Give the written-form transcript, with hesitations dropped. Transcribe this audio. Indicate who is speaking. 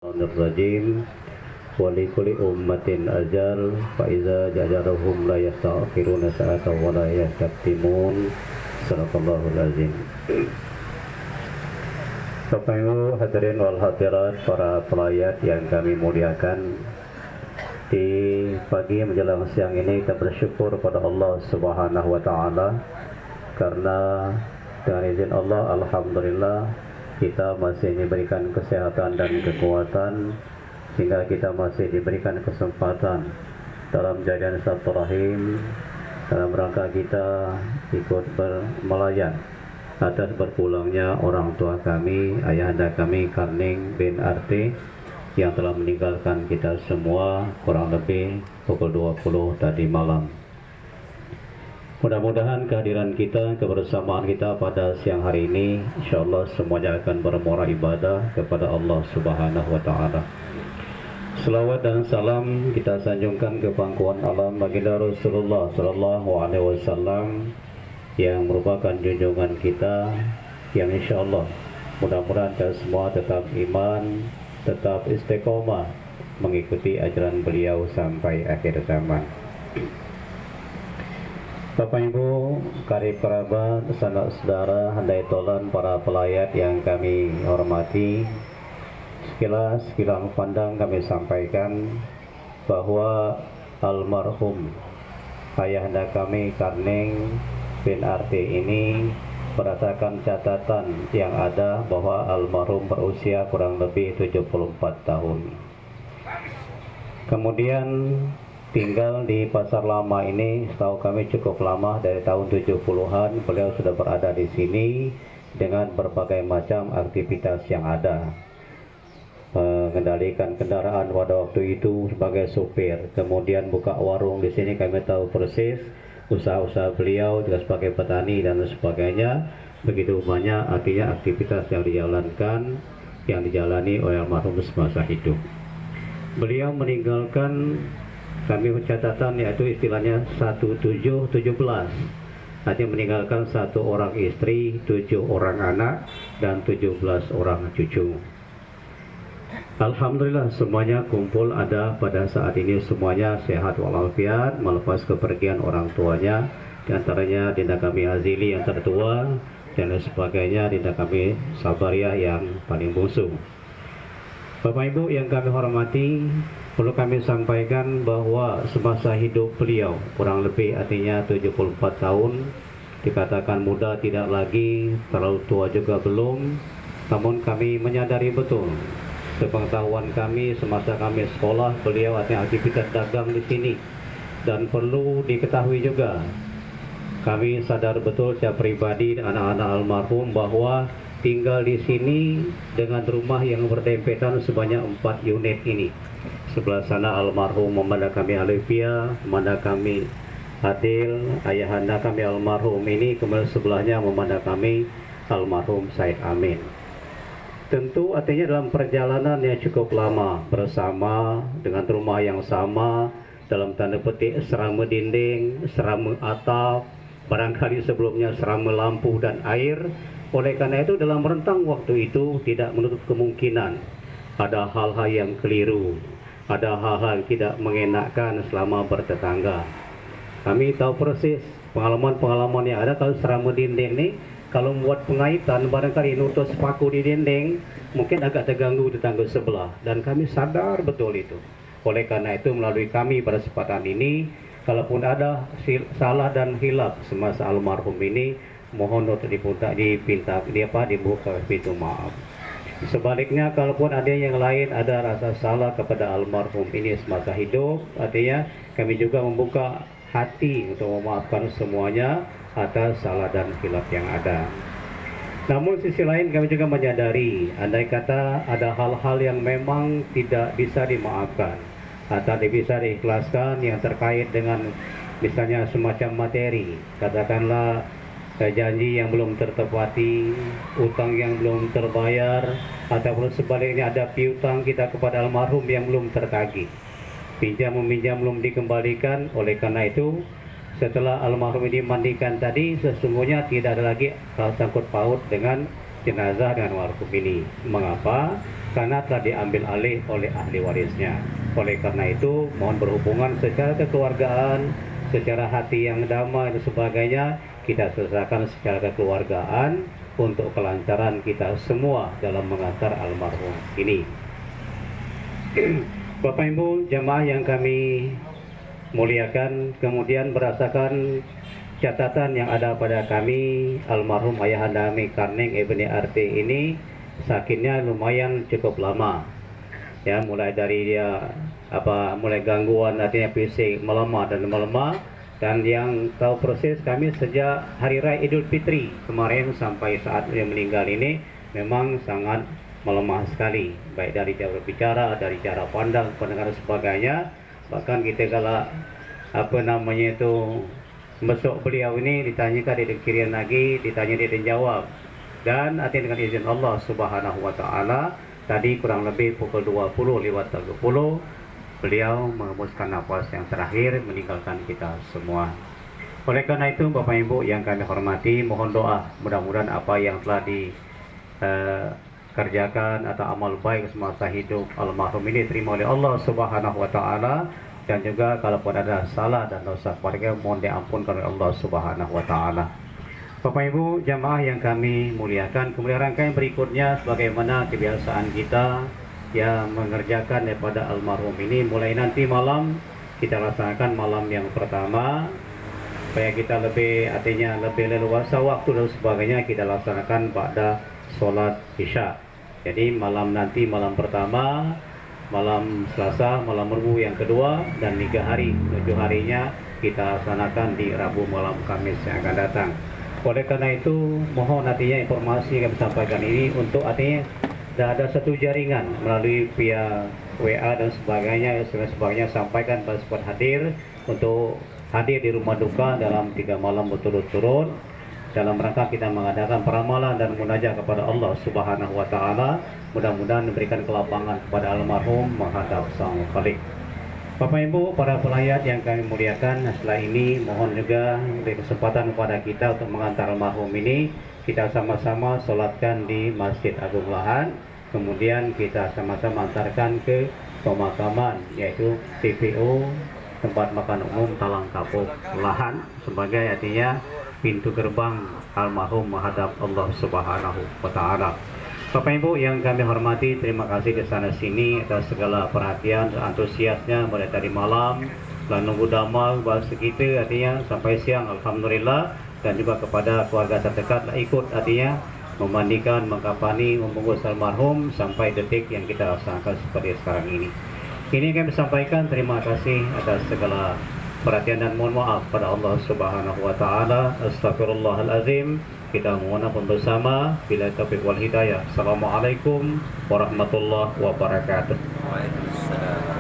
Speaker 1: Rajim Walikuli ummatin ajal Fa'iza jajarahum la yasta'akhiruna sa'ata wa la yastaqdimun. Sadaqallahul azim. Bapak Ibu hadirin wal hadirat, para pelayat yang kami muliakan, di pagi menjelang siang ini kita bersyukur pada Allah Subhanahu wa taala karena dengan izin Allah, alhamdulillah, kita masih diberikan kesehatan dan kekuatan sehingga kita masih diberikan kesempatan dalam jadian silaturahim dalam rangka kita ikut bermelayan atas berpulangnya orang tua kami, ayahanda kami Karning bin Arti yang telah meninggalkan kita semua kurang lebih pukul 20 tadi malam. Mudah-mudahan kehadiran kita, kebersamaan kita pada siang hari ini insyaallah semuanya akan bermuara ibadah kepada Allah Subhanahu wa taala. Selawat dan salam kita sanjungkan ke pangkuan alam baginda Rasulullah sallallahu alaihi wasallam yang merupakan junjungan kita, yang insyaallah mudah-mudahan kita semua tetap iman, tetap istiqomah mengikuti ajaran beliau sampai akhir zaman. Bapak Ibu, karib kerabat, sanak saudara, handai tolan, para pelayat yang kami hormati, sekilas kilang pandang kami sampaikan bahwa almarhum ayahanda kami Karning bin Arti ini berdasarkan catatan yang ada bahwa almarhum berusia kurang lebih 74 tahun. Kemudian tinggal di Pasar Lama ini setahu kami cukup lama, dari tahun 70-an beliau sudah berada di sini dengan berbagai macam aktivitas yang ada. Mengendalikan kendaraan pada waktu itu sebagai supir, kemudian buka warung di sini, kami tahu persis usaha-usaha beliau juga sebagai petani dan sebagainya. Begitu banyak artinya aktivitas yang dijalankan, yang dijalani oleh almarhum semasa hidup. Beliau meninggalkan, kami catatan yaitu istilahnya 1717, artinya meninggalkan 1 orang istri, 7 orang anak, dan 17 orang cucu. Alhamdulillah semuanya kumpul ada pada saat ini, semuanya sehat walafiat melepas kepergian orang tuanya, diantaranya dinda kami Azili yang tertua dan sebagainya, dinda kami Sabaria yang paling bungsu. Bapak Ibu yang kami hormati, perlu kami sampaikan bahwa semasa hidup beliau kurang lebih artinya 74 tahun, dikatakan muda tidak lagi, terlalu tua juga belum, namun kami menyadari betul, sepengetahuan kami semasa kami sekolah, beliau artinya aktivitas dagang di sini. Dan perlu diketahui juga, kami sadar betul secara pribadi dan anak-anak almarhum bahwa tinggal di sini dengan rumah yang berdempetan sebanyak 4 unit ini. Sebelah sana almarhum memanda kami Alifia, memanda kami Adil, ayahanda kami almarhum ini, kemudian sebelahnya memanda kami almarhum Said Amin. Tentu artinya dalam perjalanan yang cukup lama bersama dengan rumah yang sama, dalam tanda petik serama dinding, serama atap, barangkali sebelumnya serama lampu dan air. Oleh karena itu dalam rentang waktu itu tidak menutup kemungkinan ada hal-hal yang keliru, ada hal-hal yang tidak mengenakkan selama bertetangga. Kami tahu persis pengalaman-pengalaman yang ada kalau serama dinding nih, kalau membuat pengaitan barangkali nutus paku di dinding mungkin agak terganggu tetangga sebelah, dan kami sadar betul itu. Oleh karena itu melalui kami pada kesempatan ini, kalaupun ada salah dan hilaf semasa almarhum ini, mohon untuk dibuka pintu maaf. Sebaliknya kalaupun ada yang lain ada rasa salah kepada almarhum ini semasa hidup, artinya kami juga membuka hati untuk memaafkan semuanya atas salah dan khilaf yang ada. Namun sisi lain kami juga menyadari, andai kata ada hal-hal yang memang tidak bisa dimaafkan atau tidak bisa diikhlaskan yang terkait dengan misalnya semacam materi, katakanlah janji yang belum tertepati, utang yang belum terbayar, ataupun sebaliknya ada piutang kita kepada almarhum yang belum tertagih, pinjam meminjam belum dikembalikan. Oleh karena itu setelah almarhum ini dimandikan tadi, sesungguhnya tidak ada lagi hal sangkut paut dengan jenazah dengan almarhum ini. Mengapa? Karena telah diambil alih oleh ahli warisnya. Oleh karena itu, mohon berhubungan secara kekeluargaan, secara hati yang damai dan sebagainya, kita selesaikan secara kekeluargaan untuk kelancaran kita semua dalam mengantar almarhum ini. Bapak Ibu jemaah yang kami muliakan, kemudian berdasarkan catatan yang ada pada kami, almarhum ayahanda kami Karneng Ibni Arti ini sakitnya lumayan cukup lama. Ya, mulai dari dia mulai gangguan artinya fisik melemah dan yang tahu proses kami sejak hari raya Idul Fitri kemarin sampai saat dia meninggal ini memang sangat melemah sekali, baik dari cara berbicara, dari cara pandang, pendengar dan sebagainya. Bahkan kita kalau besok beliau ini ditanyakan dia dikirian lagi, ditanya dia dan jawab. Dan artinya dengan izin Allah Subhanahu wa taala, tadi kurang lebih pukul 20:30 beliau mengembuskan nafas yang terakhir meninggalkan kita semua. Oleh karena itu Bapak Ibu yang kami hormati, mohon doa mudah-mudahan apa yang telah dikerjakan atau amal baik semasa hidup almarhum ini terima oleh Allah Subhanahu wa taala, dan juga kalau ada salah dan dosa keluarga mohon diampunkan oleh Allah Subhanahu wa taala. Bapak Ibu jamaah yang kami muliakan, kemudian rangkaian berikutnya sebagaimana kebiasaan kita yang mengerjakan daripada almarhum ini, mulai nanti malam kita laksanakan malam yang pertama supaya kita lebih leluasa waktu dan sebagainya, kita laksanakan pada sholat isya. Jadi malam pertama, malam Selasa, malam Rabu yang kedua, dan 3 hari, 7 harinya kita laksanakan di Rabu malam Kamis yang akan datang. Oleh karena itu mohon artinya informasi yang kami sampaikan ini untuk artinya ada satu jaringan melalui via WA dan sebagainya sampaikan pada sempat hadir untuk hadir di rumah duka dalam 3 malam berturut-turut dalam rangka kita mengadakan peramalan dan munajat kepada Allah Subhanahu wa taala, mudah-mudahan memberikan kelapangan kepada almarhum menghadap Sang Khalik. Bapak Ibu para pelayat yang kami muliakan, setelah ini mohon juga beri kesempatan kepada kita untuk mengantar almarhum ini. Kita sama-sama sholatkan di Masjid Agung Lahan, kemudian kita sama-sama antarkan ke pemakaman yaitu TPO tempat makan umum Talang Kapuk Lahan sebagai artinya pintu gerbang almarhum menghadap Allah Subhanahu wa taala. Bapak Ibu yang kami hormati, terima kasih di sana sini atas segala perhatian dan antusiasnya mulai dari malam dan nunggu damal bahasa kita artinya sampai siang alhamdulillah, dan juga kepada keluarga terdekat ikut artinya memandikan, mengkafani, membungkus almarhum sampai detik yang kita laksanakan seperti sekarang ini. Ini kami sampaikan terima kasih atas segala perhatian dan mohon maaf pada Allah Subhanahu wa taala. Astagfirullahalazim. Kita mohon ampun bersama. Bila taufiq wal hidayah. Assalamualaikum warahmatullahi wabarakatuh.
Speaker 2: Waalaikumsalam.